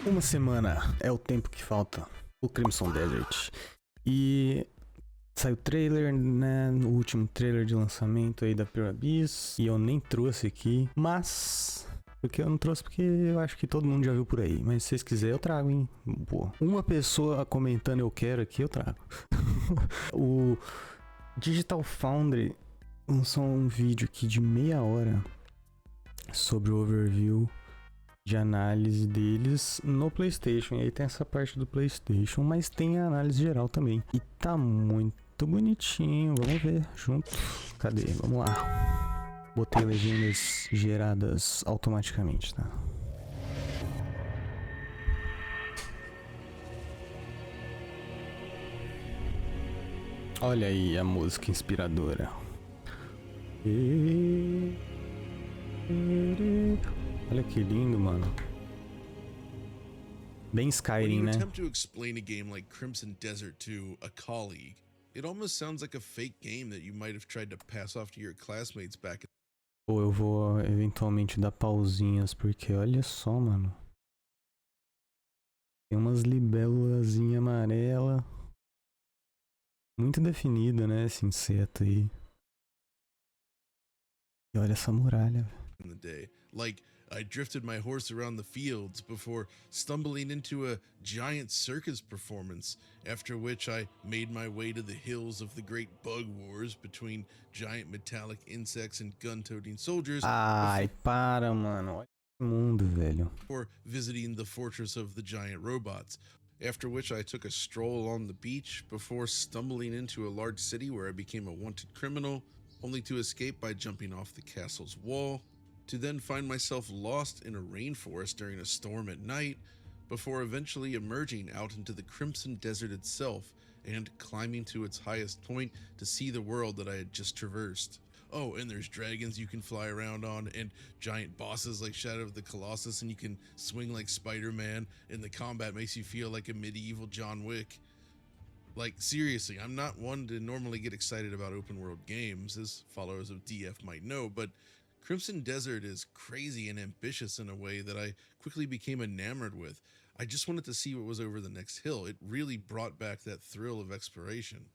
Uma semana é o tempo que falta o Crimson Desert. E saiu o trailer, né? O último trailer de lançamento aí da Pela. E eu nem trouxe aqui, mas... Porque eu não trouxe porque eu acho que todo mundo já viu por aí. Mas se vocês quiserem eu trago, hein? Pô, uma pessoa comentando eu quero aqui, eu trago. O Digital Foundry lançou um vídeo aqui de meia hora sobre o overview de análise deles no PlayStation. E aí tem essa parte do PlayStation, mas tem a análise geral também. E tá muito bonitinho. Vamos ver junto. Cadê? Vamos lá. Botei legendas geradas automaticamente, tá? Olha aí a música inspiradora. Olha que lindo, mano. Bem Skyrim, né? Attempt to explain a game like Crimson Desert to a colleague, it almost sounds like a fake game that you might have tried to pass off to your classmates back. Pô, eu vou eventualmente dar pausinhas, porque olha só, mano. Tem umas libélulazinha amarela. Muito definida, né? Esse inseto aí. E olha essa muralha. In the day, like I drifted my horse around the fields before stumbling into a giant circus performance, after which I made my way to the hills of the great bug wars between giant metallic insects and gun-toting soldiers. Ai, para, mano. Olha esse mundo, velho. Or visiting the fortress of the giant robots. After which I took a stroll along the beach before stumbling into a large city where I became a wanted criminal, only to escape by jumping off the castle's wall, to then find myself lost in a rainforest during a storm at night, before eventually emerging out into the Crimson Desert itself and climbing to its highest point to see the world that I had just traversed. Oh, and there's dragons you can fly around on, and giant bosses like Shadow of the Colossus, and you can swing like Spider-Man, and the combat makes you feel like a medieval John Wick. Like, seriously, I'm not one to normally get excited about open world games, as followers of DF might know, but Crimson Desert is crazy and ambitious in a way that I quickly became enamored with. I just wanted to see what was over the next hill. It really brought back that thrill of exploration.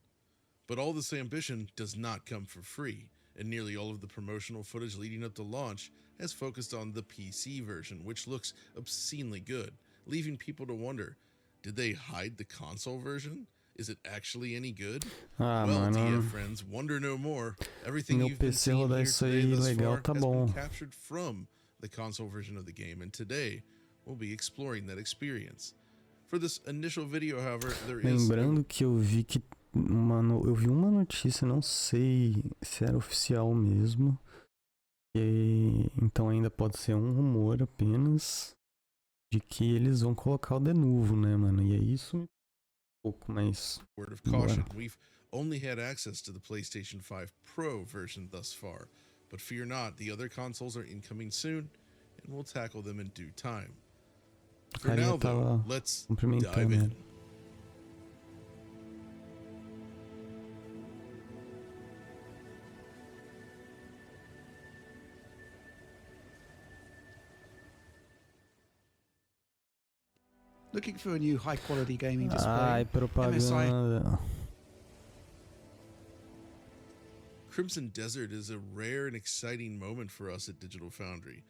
But all this ambition does not come for free, and nearly all of the promotional footage leading up to launch has focused on the PC version, which looks obscenely good, leaving people to wonder, did they hide the console version? Is it actually any good? Ah, Well, mano. DF friends, wonder no more. Everything Meu you've been PC seeing rodar here isso today aí thus legal, far tá has bom. been captured from the console version of the game, and today we'll be exploring that experience. For this initial video, however, there is... Lembrando que eu vi que eu vi uma notícia, não sei se era oficial mesmo. Então ainda pode ser um rumor apenas de que eles vão colocar o de novo, né, mano? E é isso um pouco mais. Word of caution, we've only had access to the PlayStation 5 Pro version thus far, but fear not, the other consoles are incoming soon, and we'll tackle them in due time. For now, though, let's dive in. Looking for a new high-quality gaming display? Ai, propaganda. Crimson Desert is a rare and exciting moment for us at Digital Foundry.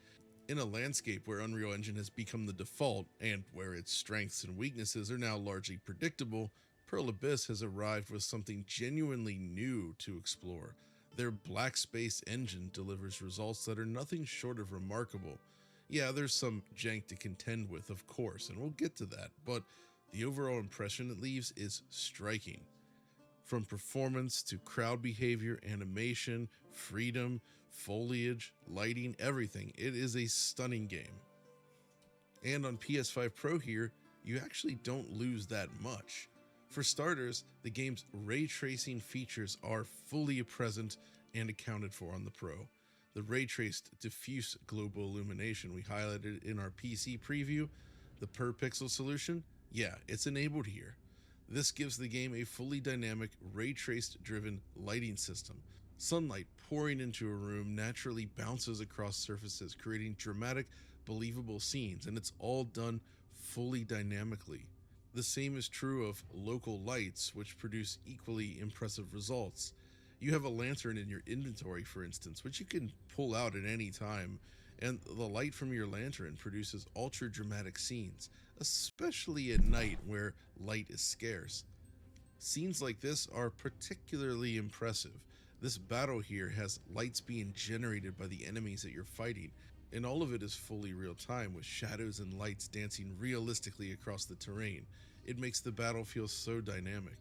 In a landscape where Unreal Engine has become the default, and where its strengths and weaknesses are now largely predictable, Pearl Abyss has arrived with something genuinely new to explore. Their Black Space engine delivers results that are nothing short of remarkable. Yeah, there's some jank to contend with, of course, and we'll get to that, but the overall impression it leaves is striking. From performance to crowd behavior, animation, freedom, foliage, lighting, everything, it is a stunning game. And on PS5 Pro here, you actually don't lose that much. For starters, the game's ray tracing features are fully present and accounted for on the Pro. The ray-traced diffuse global illumination we highlighted in our PC preview, the per pixel solution, yeah, it's enabled here. This gives the game a fully dynamic, ray-traced driven lighting system. Sunlight pouring into a room naturally bounces across surfaces, creating dramatic, believable scenes, and it's all done fully dynamically. The same is true of local lights, which produce equally impressive results. You have a lantern in your inventory, for instance, which you can pull out at any time, and the light from your lantern produces ultra dramatic scenes, especially at night where light is scarce. Scenes like this are particularly impressive. This battle here has lights being generated by the enemies that you're fighting, and all of it is fully real time with shadows and lights dancing realistically across the terrain. It makes the battle feel so dynamic.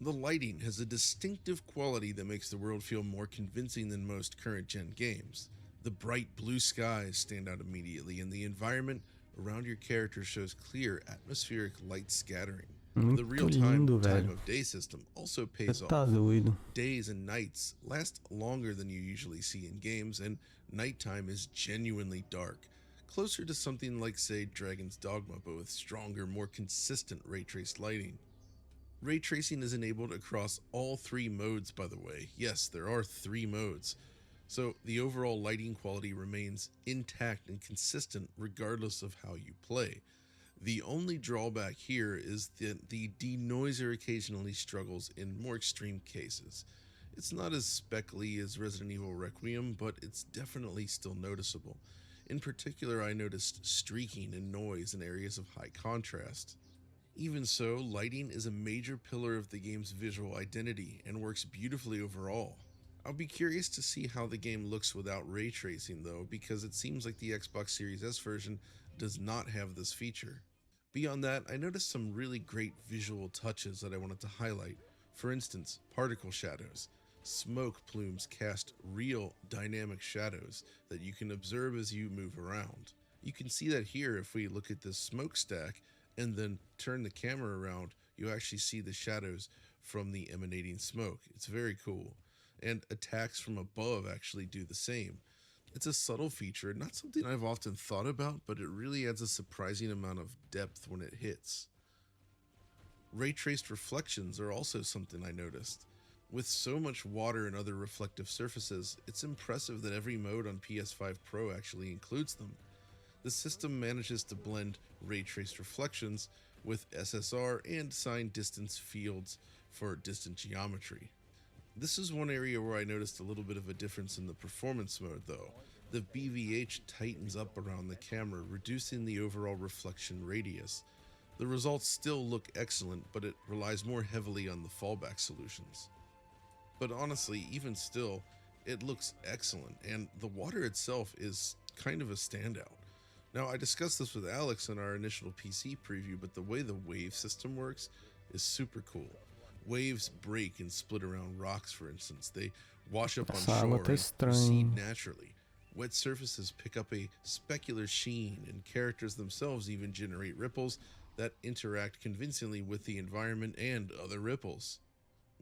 The lighting has a distinctive quality that makes the world feel more convincing than most current-gen games. The bright blue skies stand out immediately, and the environment around your character shows clear atmospheric light scattering. The Muito real-time lindo, time velho. of day system also pays Você tá off. doido. Days and nights last longer than you usually see in games, and nighttime is genuinely dark, closer to something like, say, Dragon's Dogma, but with stronger, more consistent ray traced lighting. Ray tracing is enabled across all 3 modes, by the way. Yes, there are 3 modes. So the overall lighting quality remains intact and consistent regardless of how you play. The only drawback here is that the denoiser occasionally struggles in more extreme cases. It's not as speckly as Resident Evil Requiem, but it's definitely still noticeable. In particular, I noticed streaking and noise in areas of high contrast. Even so, lighting is a major pillar of the game's visual identity and works beautifully overall. I'll be curious to see how the game looks without ray tracing though, because it seems like the Xbox Series S version does not have this feature. Beyond that, I noticed some really great visual touches that I wanted to highlight. For instance, particle shadows. Smoke plumes cast real dynamic shadows that you can observe as you move around. You can see that here if we look at this smokestack and then turn the camera around, you actually see the shadows from the emanating smoke. It's very cool. And attacks from above actually do the same. It's a subtle feature, not something I've often thought about, but it really adds a surprising amount of depth when it hits. Ray-traced reflections are also something I noticed. With so much water and other reflective surfaces, it's impressive that every mode on PS5 Pro actually includes them. The system manages to blend ray-traced reflections with SSR and assign distance fields for distant geometry. This is one area where I noticed a little bit of a difference in the performance mode though. The BVH tightens up around the camera, reducing the overall reflection radius. The results still look excellent, but it relies more heavily on the fallback solutions. But honestly, even still, it looks excellent, and the water itself is kind of a standout. Now, I discussed this with Alex in our initial PC preview, but the way the wave system works is super cool. Waves break and split around rocks, for instance. They wash up on Essa água shore tá and proceed estranha. naturally. Wet surfaces pick up a specular sheen, and characters themselves even generate ripples that interact convincingly with the environment and other ripples.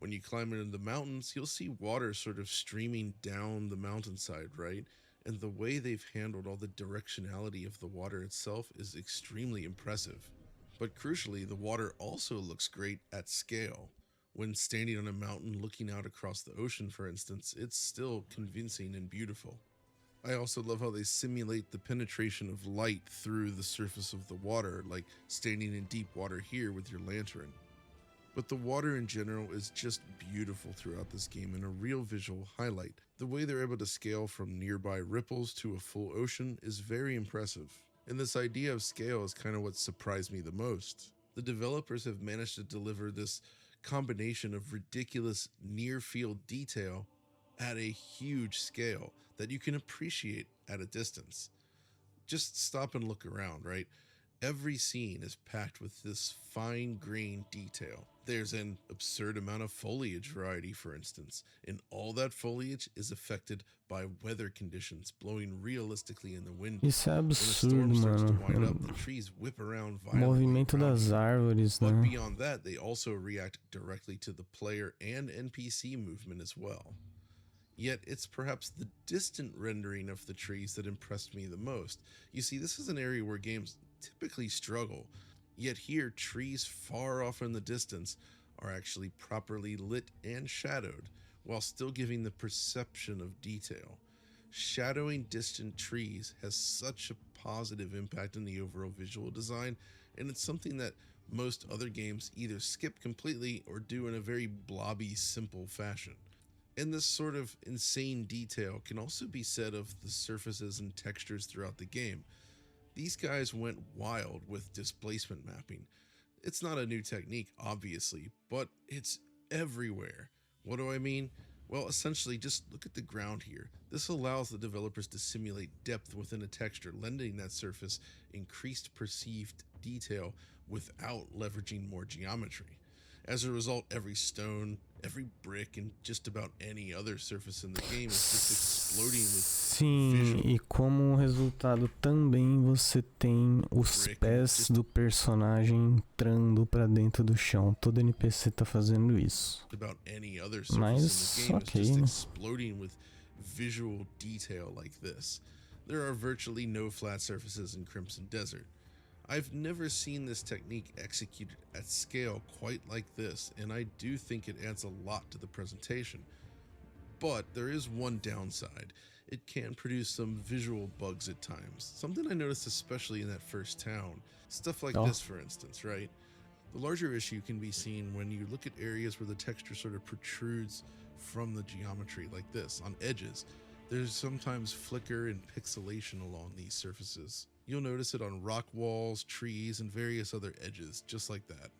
When you climb into the mountains, you'll see water sort of streaming down the mountainside, right? And the way they've handled all the directionality of the water itself is extremely impressive. But crucially, the water also looks great at scale. When standing on a mountain looking out across the ocean, for instance, it's still convincing and beautiful. I also love how they simulate the penetration of light through the surface of the water, like standing in deep water here with your lantern. But the water in general is just beautiful throughout this game and a real visual highlight. The way they're able to scale from nearby ripples to a full ocean is very impressive. And this idea of scale is kind of what surprised me the most. The developers have managed to deliver this combination of ridiculous near-field detail at a huge scale that you can appreciate at a distance. Just stop and look around, right? Every scene is packed with this fine-grained detail. There's an absurd amount of foliage variety, for instance, and all that foliage is affected by weather conditions blowing realistically in the wind. Isso é When a storm absurdo, starts to mano. wind up, the trees whip around O violently movimento around das you. árvores, But né? beyond that, they also react directly to the player and NPC movement as well. Yet it's perhaps the distant rendering of the trees that impressed me the most. You see, this is an area where games typically struggle, yet here trees far off in the distance are actually properly lit and shadowed, while still giving the perception of detail. Shadowing distant trees has such a positive impact on the overall visual design, and it's something that most other games either skip completely or do in a very blobby, simple fashion. And this sort of insane detail can also be said of the surfaces and textures throughout the game. These guys went wild with displacement mapping. It's not a new technique, obviously, but it's everywhere. What do I mean? Well, essentially, just look at the ground here. This allows the developers to simulate depth within a texture, lending that surface increased perceived detail without leveraging more geometry. As a result, every stone, every brick, and just about any other surface in the game is just exploding with Sim, visual. e como resultado também você tem os pés do personagem entrando pra dentro do chão. Todo NPC tá fazendo isso. About any other surface Mas, in the game ok, is just né? exploding with visual detail like this. There are virtually no flat surfaces in Crimson Desert. I've never seen this technique executed at scale quite like this, and I do think it adds a lot to the presentation. But there is one downside. It can produce some visual bugs at times. Something I noticed especially in that first town. Stuff like this, for instance, right? The larger issue can be seen when you look at areas where the texture sort of protrudes from the geometry like this, on edges. There's sometimes flicker and pixelation along these surfaces. You'll notice it on rock walls, trees, and various other edges, just like that.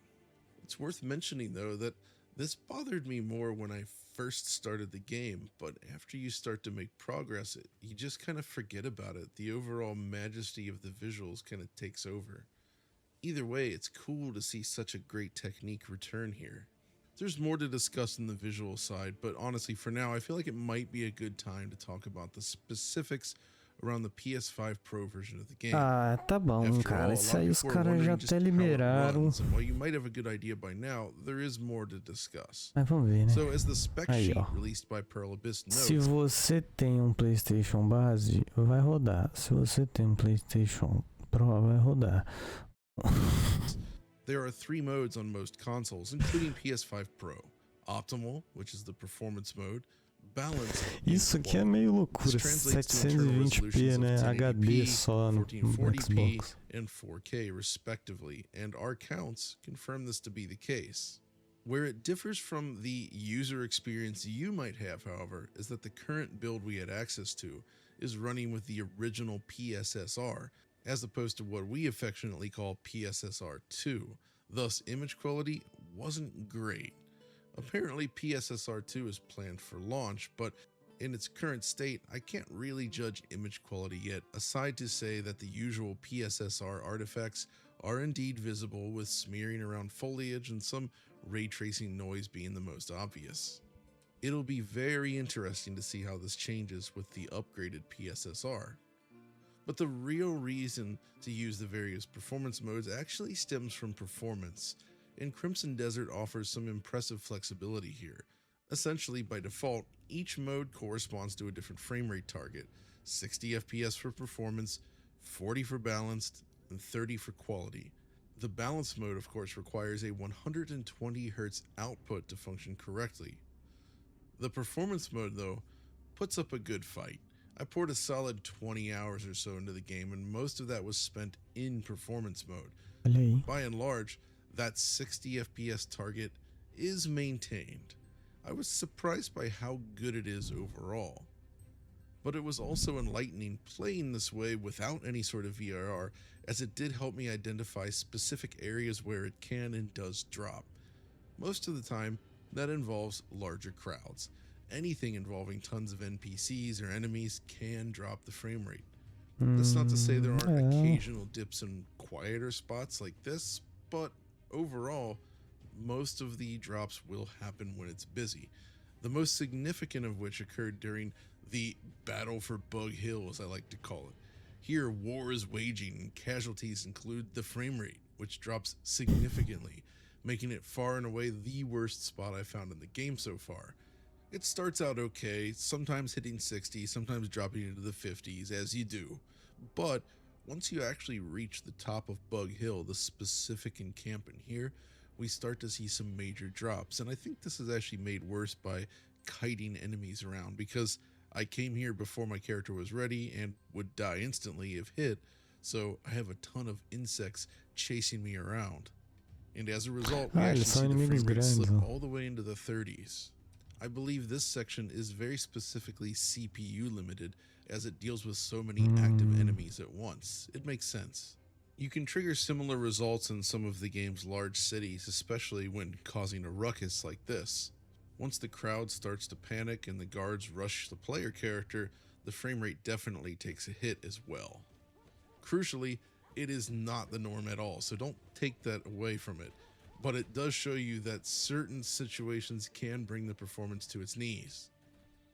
It's worth mentioning, though, that this bothered me more when I first started the game, but after you start to make progress, you just kind of forget about it. The overall majesty of the visuals kind of takes over. Either way, it's cool to see such a great technique return here. There's more to discuss in the visual side, but honestly, for now, I feel like it might be a good time to talk about the specifics around the PS5 Pro version of the game. Ah, tá bom, After cara. all, a Isso lot aí of os people are caras já wondering just até how it liberaram. runs, and while you might have a good idea by now, there is more to discuss. Mas vamos ver, né? So, as the spec Aí, sheet ó. released by Pearl Abyss Se notes, você tem um PlayStation base, vai rodar. Se você tem um PlayStation Pro, vai rodar. there are 3 modes on most consoles, including PS5 Pro. Optimal, which is the performance mode, balanced, Isso aqui é meio loucura. This translates to internal 720p, resolutions of né? 1080p, HD só no 1440p, Xbox. and 4K respectively, and our counts confirm this to be the case. Where it differs from the user experience you might have, however, is that the current build we had access to is running with the original PSSR, as opposed to what we affectionately call PSSR2. Thus, image quality wasn't great. Apparently, PSSR2 is planned for launch, but in its current state, I can't really judge image quality yet, aside to say that the usual PSSR artifacts are indeed visible, with smearing around foliage and some ray tracing noise being the most obvious. It'll be very interesting to see how this changes with the upgraded PSSR. But the real reason to use the various performance modes actually stems from performance, and Crimson Desert offers some impressive flexibility here. Essentially, by default, each mode corresponds to a different frame rate target: 60 FPS for performance, 40 for balanced, and 30 for quality. The balanced mode, of course, requires a 120 Hz output to function correctly. The performance mode, though, puts up a good fight. I poured a solid 20 hours or so into the game, and most of that was spent in performance mode. Olha aí. By and large, that 60 FPS target is maintained. I was surprised by how good it is overall. But it was also enlightening playing this way without any sort of VRR, as it did help me identify specific areas where it can and does drop. Most of the time, that involves larger crowds. Anything involving tons of NPCs or enemies can drop the frame rate. That's not to say there aren't occasional dips in quieter spots like this, but overall, most of the drops will happen when it's busy. The most significant of which occurred during the battle for Bug Hill, as I like to call it. Here, war is waging, and casualties include the frame rate, which drops significantly, making it far and away the worst spot I found in the game so far. It starts out okay, sometimes hitting 60, sometimes dropping into the 50s, as you do. But once you actually reach the top of Bug Hill, the specific encampment here, we start to see some major drops. And I think this is actually made worse by kiting enemies around, because I came here before my character was ready and would die instantly if hit. So I have a ton of insects chasing me around. And as a result, we Ah, actually eles são see the inimigos frame rate slip grandes, ó. all the way into the 30s. I believe this section is very specifically CPU limited, as it deals with so many active enemies at once. It makes sense. You can trigger similar results in some of the game's large cities, especially when causing a ruckus like this. Once the crowd starts to panic and the guards rush the player character, the frame rate definitely takes a hit as well. Crucially, it is not the norm at all, so don't take that away from it, but it does show you that certain situations can bring the performance to its knees.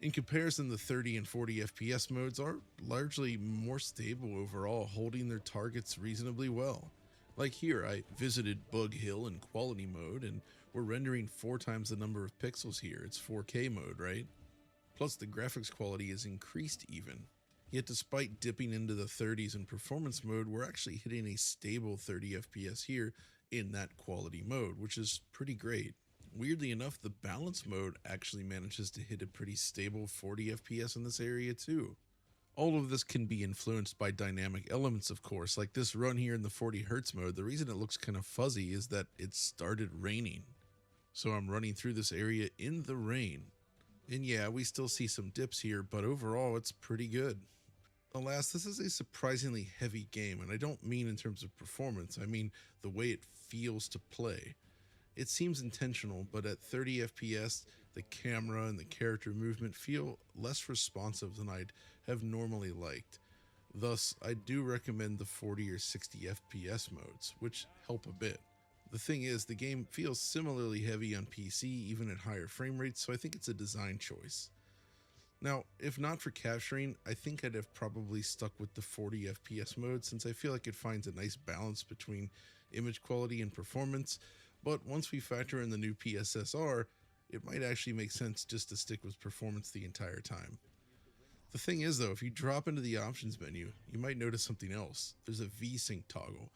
In comparison, the 30 and 40 FPS modes are largely more stable overall, holding their targets reasonably well. Like here, I visited Bug Hill in quality mode, and we're rendering 4 times the number of pixels here. It's 4K mode, right? Plus the graphics quality is increased even. Yet despite dipping into the 30s in performance mode, we're actually hitting a stable 30 FPS here in that quality mode, which is pretty great. Weirdly enough, the balance mode actually manages to hit a pretty stable 40 FPS in this area too. All of this can be influenced by dynamic elements, of course, like this run here in the 40 Hz mode. The reason it looks kind of fuzzy is that it started raining. So I'm running through this area in the rain. And yeah, we still see some dips here, but overall it's pretty good. Alas, this is a surprisingly heavy game, and I don't mean in terms of performance, I mean the way it feels to play. It seems intentional, but at 30 FPS, the camera and the character movement feel less responsive than I'd have normally liked. Thus, I do recommend the 40 or 60 FPS modes, which help a bit. The thing is, the game feels similarly heavy on PC, even at higher frame rates, so I think it's a design choice. Now, if not for capturing, I think I'd have probably stuck with the 40 FPS mode, since I feel like it finds a nice balance between image quality and performance, but once we factor in the new PSSR, it might actually make sense just to stick with performance the entire time. The thing is though, if you drop into the options menu, you might notice something else. There's a VSync toggle.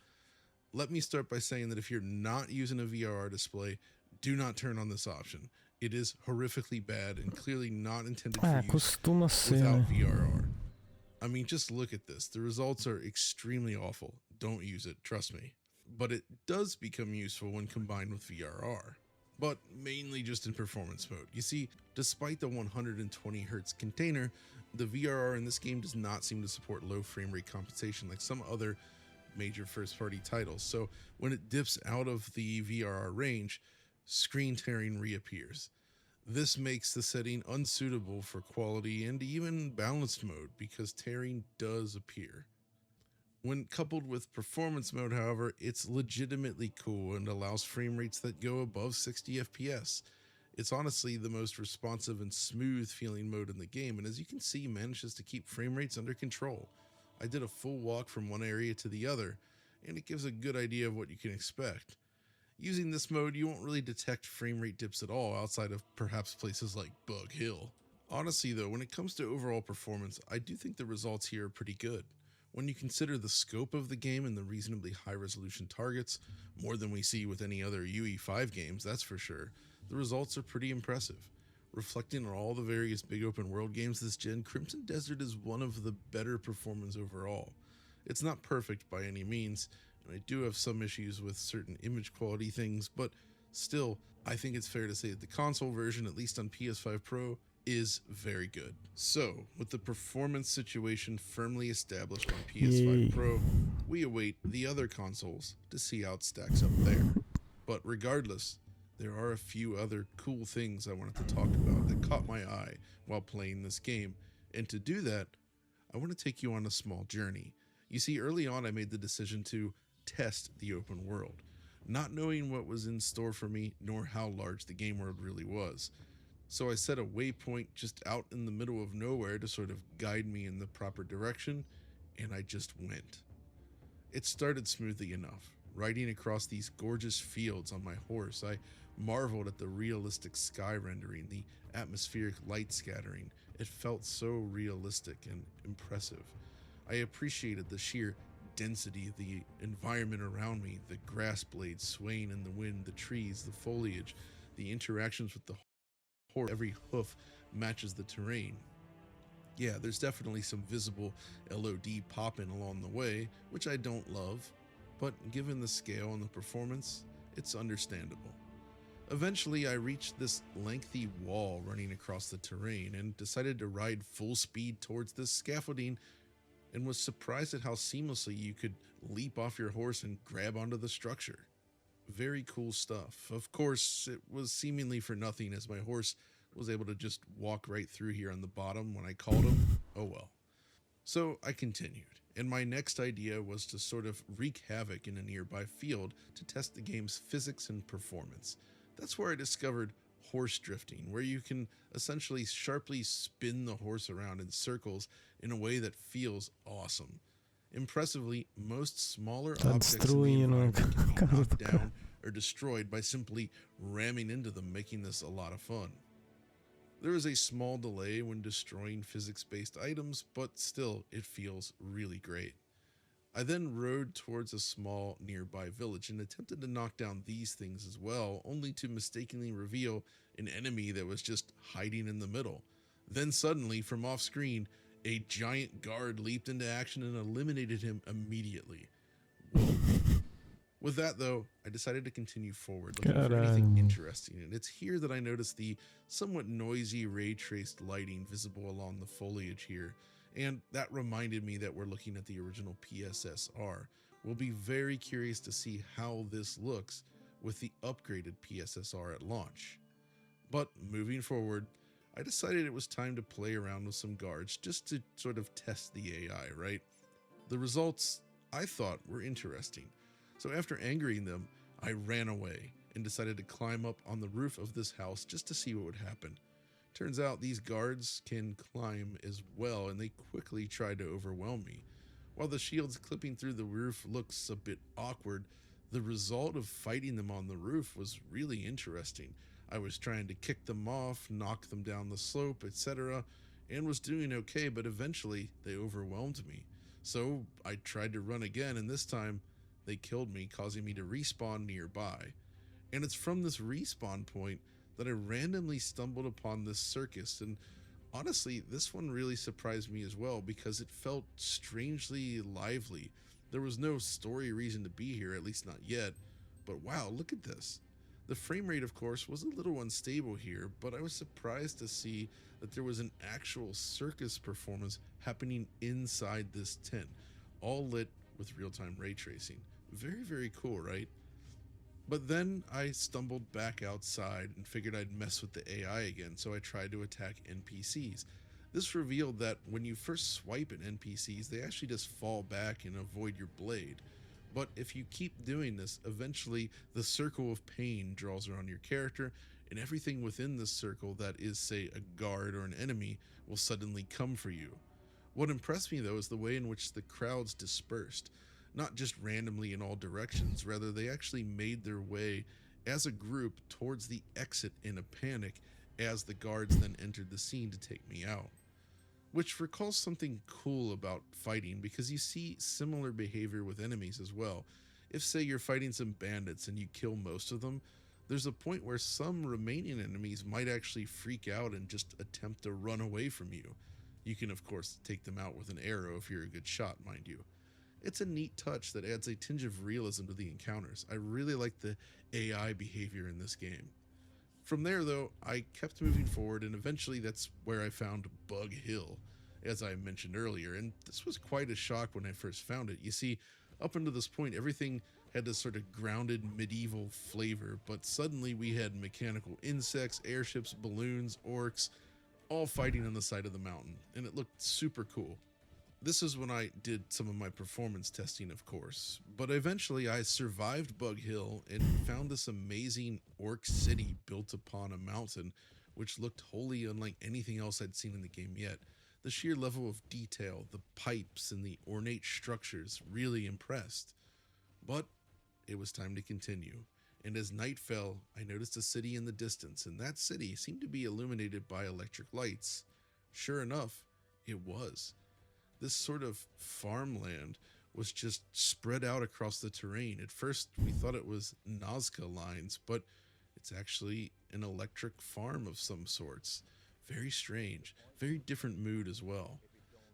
Let me start by saying that if you're not using a VRR display, do not turn on this option. It is horrifically bad and clearly not intended for use Costuma ser, without né? VRR. I mean, just look at this. The results are extremely awful. Don't use it, trust me. But it does become useful when combined with VRR, but mainly just in performance mode. You see, despite the 120 Hz container, the VRR in this game does not seem to support low frame rate compensation like some other major first-party titles. So when it dips out of the VRR range, screen tearing reappears. This makes the setting unsuitable for quality and even balanced mode because tearing does appear. When coupled with performance mode, however, it's legitimately cool and allows frame rates that go above 60 FPS. It's honestly the most responsive and smooth feeling mode in the game, and as you can see, manages to keep frame rates under control. I did a full walk from one area to the other, and it gives a good idea of what you can expect. Using this mode, you won't really detect frame rate dips at all outside of perhaps places like Bug Hill. Honestly though, when it comes to overall performance, I do think the results here are pretty good. When you consider the scope of the game and the reasonably high resolution targets, more than we see with any other UE5 games, that's for sure, the results are pretty impressive. Reflecting on all the various big open world games this gen, Crimson Desert is one of the better performers overall. It's not perfect by any means, and I do have some issues with certain image quality things, but still, I think it's fair to say that the console version, at least on PS5 Pro, is very good. So, with the performance situation firmly established on PS5 Yay. Pro, we await the other consoles to see how it stacks up there. But regardless, there are a few other cool things I wanted to talk about that caught my eye while playing this game, and to do that, I want to take you on a small journey. You see, early on I made the decision to test the open world, not knowing what was in store for me nor how large the game world really was. So I set a waypoint just out in the middle of nowhere to sort of guide me in the proper direction, and I just went. It started smoothly enough. Riding across these gorgeous fields on my horse, I marveled at the realistic sky rendering, the atmospheric light scattering. It felt so realistic and impressive. I appreciated the sheer density of the environment around me, the grass blades swaying in the wind, the trees, the foliage, the interactions with the horse. Every hoof matches the terrain. Yeah, there's definitely some visible LOD popping along the way, which I don't love, but given the scale and the performance, it's understandable. Eventually, I reached this lengthy wall running across the terrain and decided to ride full speed towards this scaffolding, and was surprised at how seamlessly you could leap off your horse and grab onto the structure. Very cool stuff. Of course, it was seemingly for nothing, as my horse was able to just walk right through here on the bottom when I called him. Oh well. So I continued, and my next idea was to sort of wreak havoc in a nearby field to test the game's physics and performance. That's where I discovered horse drifting, where you can essentially sharply spin the horse around in circles in a way that feels awesome. Impressively, most smaller objects in the environment can be knocked down or destroyed by simply ramming into them, making this a lot of fun. There is a small delay when destroying physics-based items, but still, it feels really great. I then rode towards a small nearby village and attempted to knock down these things as well, only to mistakenly reveal an enemy that was just hiding in the middle. Then suddenly, from off screen, a giant guard leaped into action and eliminated him immediately. Whoa. With that though, I decided to continue forward, looking for anything interesting, and it's here that I noticed the somewhat noisy ray-traced lighting visible along the foliage here, and that reminded me that we're looking at the original PSSR. We'll be very curious to see how this looks with the upgraded PSSR at launch. But moving forward, I decided it was time to play around with some guards just to sort of test the AI, right? The results, I thought, were interesting. So after angering them, I ran away and decided to climb up on the roof of this house just to see what would happen. Turns out these guards can climb as well, and they quickly tried to overwhelm me. While the shields clipping through the roof looks a bit awkward, the result of fighting them on the roof was really interesting. I was trying to kick them off, knock them down the slope, etc., and was doing okay, but eventually they overwhelmed me. So I tried to run again, and this time they killed me, causing me to respawn nearby. And it's from this respawn point that I randomly stumbled upon this circus, and honestly, this one really surprised me as well because it felt strangely lively. There was no story reason to be here, at least not yet, but wow, look at this. The frame rate, of course, was a little unstable here, but I was surprised to see that there was an actual circus performance happening inside this tent, all lit with real-time ray tracing. Very, very cool, right? But then I stumbled back outside and figured I'd mess with the AI again, so I tried to attack NPCs. This revealed that when you first swipe at NPCs, they actually just fall back and avoid your blade. But if you keep doing this, eventually the circle of pain draws around your character, and everything within this circle that is, say, a guard or an enemy will suddenly come for you. What impressed me though is the way in which the crowds dispersed. Not just randomly in all directions, rather they actually made their way as a group towards the exit in a panic as the guards then entered the scene to take me out. Which recalls something cool about fighting, because you see similar behavior with enemies as well. If, say, you're fighting some bandits and you kill most of them, there's a point where some remaining enemies might actually freak out and just attempt to run away from you. You can of course take them out with an arrow if you're a good shot, mind you. It's a neat touch that adds a tinge of realism to the encounters. I really like the AI behavior in this game. From there though, I kept moving forward, and eventually that's where I found Bug Hill, as I mentioned earlier, and this was quite a shock when I first found it. You see, up until this point everything had this sort of grounded medieval flavor, but suddenly we had mechanical insects, airships, balloons, orcs, all fighting on the side of the mountain, and it looked super cool. This is when I did some of my performance testing, of course, but eventually I survived Bug Hill and found this amazing orc city built upon a mountain, which looked wholly unlike anything else I'd seen in the game yet. The sheer level of detail, the pipes, and the ornate structures really impressed. But it was time to continue, and as night fell, I noticed a city in the distance, and that city seemed to be illuminated by electric lights. Sure enough, it was. This sort of farmland was just spread out across the terrain. At first, we thought it was Nazca lines, but it's actually an electric farm of some sorts. Very strange, very different mood as well.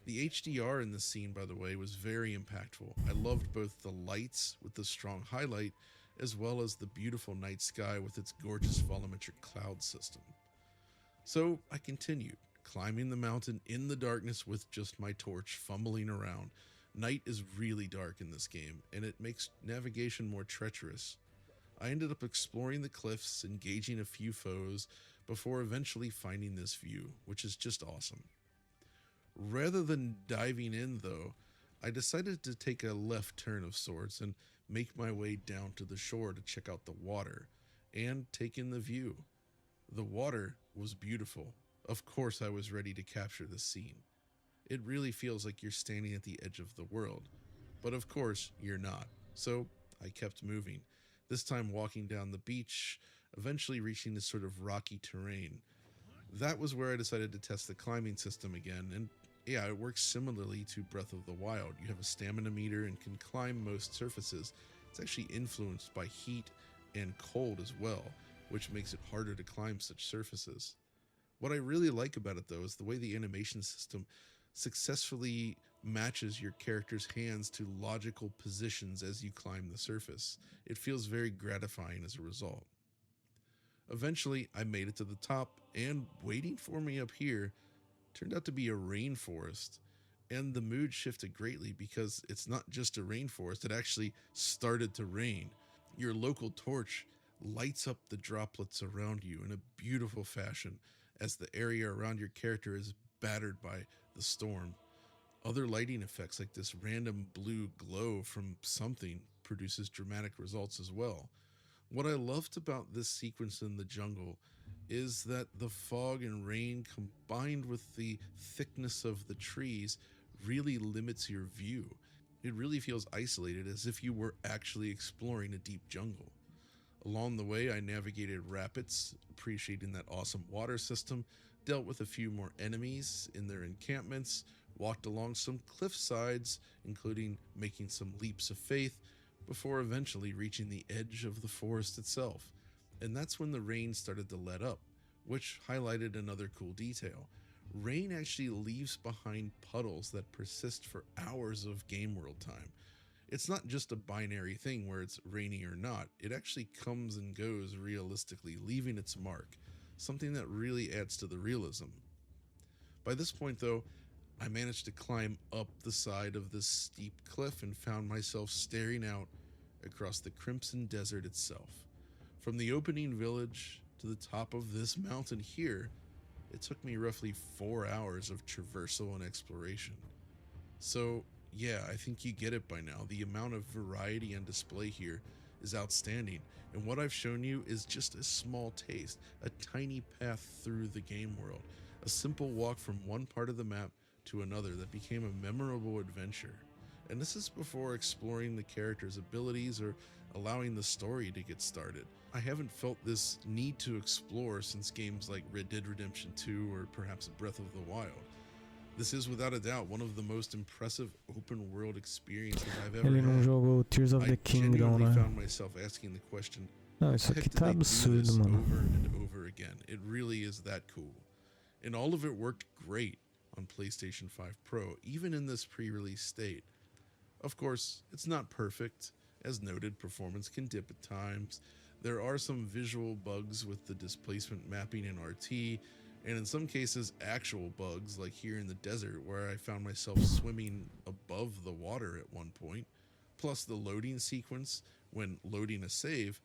The HDR in this scene, by the way, was very impactful. I loved both the lights with the strong highlight, as well as the beautiful night sky with its gorgeous volumetric cloud system. So I continued, climbing the mountain in the darkness with just my torch, fumbling around. Night is really dark in this game, and it makes navigation more treacherous. I ended up exploring the cliffs, engaging a few foes, before eventually finding this view, which is just awesome. Rather than diving in, though, I decided to take a left turn of sorts and make my way down to the shore to check out the water and take in the view. The water was beautiful. Of course, I was ready to capture the scene. It really feels like you're standing at the edge of the world, but of course, you're not. So I kept moving, this time walking down the beach, eventually reaching this sort of rocky terrain. That was where I decided to test the climbing system again, and yeah, it works similarly to Breath of the Wild. You have a stamina meter and can climb most surfaces. It's actually influenced by heat and cold as well, which makes it harder to climb such surfaces. What I really like about it, though, is the way the animation system successfully matches your character's hands to logical positions as you climb the surface. It feels very gratifying as a result. Eventually, I made it to the top, and waiting for me up here turned out to be a rainforest. And the mood shifted greatly because it's not just a rainforest, it actually started to rain. Your local torch lights up the droplets around you in a beautiful fashion as the area around your character is battered by the storm. Other lighting effects like this random blue glow from something produces dramatic results as well. What I loved about this sequence in the jungle is that the fog and rain combined with the thickness of the trees really limits your view. It really feels isolated, as if you were actually exploring a deep jungle. Along the way, I navigated rapids, appreciating that awesome water system, dealt with a few more enemies in their encampments, walked along some cliff sides, including making some leaps of faith, before eventually reaching the edge of the forest itself. And that's when the rain started to let up, which highlighted another cool detail. Rain actually leaves behind puddles that persist for hours of game world time. It's not just a binary thing where it's rainy or not. It actually comes and goes realistically, leaving its mark, something that really adds to the realism. By this point, though, I managed to climb up the side of this steep cliff and found myself staring out across the Crimson Desert itself. From the opening village to the top of this mountain here, it took me roughly 4 hours of traversal and exploration. So yeah, I think you get it by now. The amount of variety on display here is outstanding, and what I've shown you is just a small taste, a tiny path through the game world, a simple walk from one part of the map to another that became a memorable adventure. And this is before exploring the character's abilities or allowing the story to get started. I haven't felt this need to explore since games like Red Dead Redemption 2 or perhaps Breath of the Wild. This is without a doubt one of the most impressive open world experiences I've ever Ele não had. jogou Tears of the I Kingdom, genuinely né? found myself asking the question, Não, isso heck aqui did tá they do absurdo, this mano. over and over again? It really is that cool. And all of it worked great on PlayStation 5 Pro, even in this pre-release state. Of course, it's not perfect. As noted, performance can dip at times. There are some visual bugs with the displacement mapping in RT, and in some cases actual bugs, like here in the desert where I found myself swimming above the water at one point. Plus the loading sequence when loading a save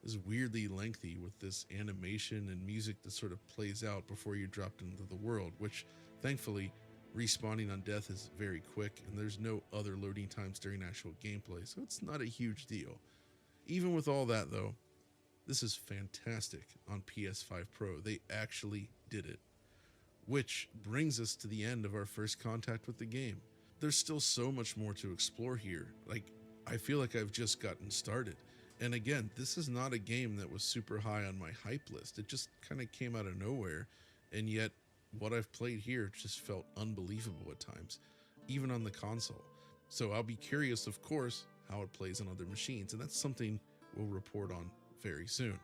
is weirdly lengthy, with this animation and music that sort of plays out before you're dropped into the world, which thankfully respawning on death is very quick, and there's no other loading times during actual gameplay, so it's not a huge deal. Even with all that though, this is fantastic on PS5 Pro. They actually did it. Which brings us to the end of our first contact with the game. There's still so much more to explore here. I feel like I've just gotten started. And again, this is not a game that was super high on my hype list. It just kind of came out of nowhere, and yet what I've played here just felt unbelievable at times, even on the console. So I'll be curious, of course, how it plays on other machines, and that's something we'll report on very soon.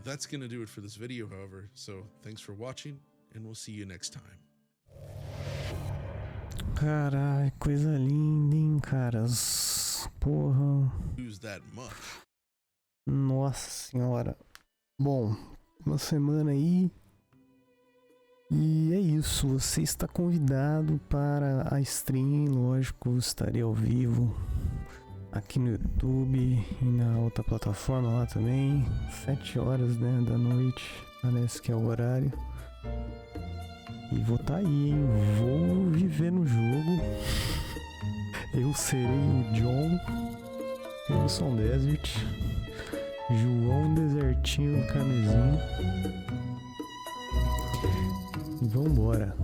That's going to do it for this video, however, so thanks for watching, and we'll see you next time. Caralho, coisa linda, hein, caras. Porra. Use that much. Nossa senhora. Bom, uma semana aí. E é isso. Você está convidado para a stream. Lógico, estarei ao vivo aqui no YouTube e na outra plataforma lá também. 7 horas, né, da noite. Parece que é o horário. E vou tá aí, hein? Vou viver no jogo. Eu serei o John Crimson Desert, João Desertinho Camezinho. E vambora.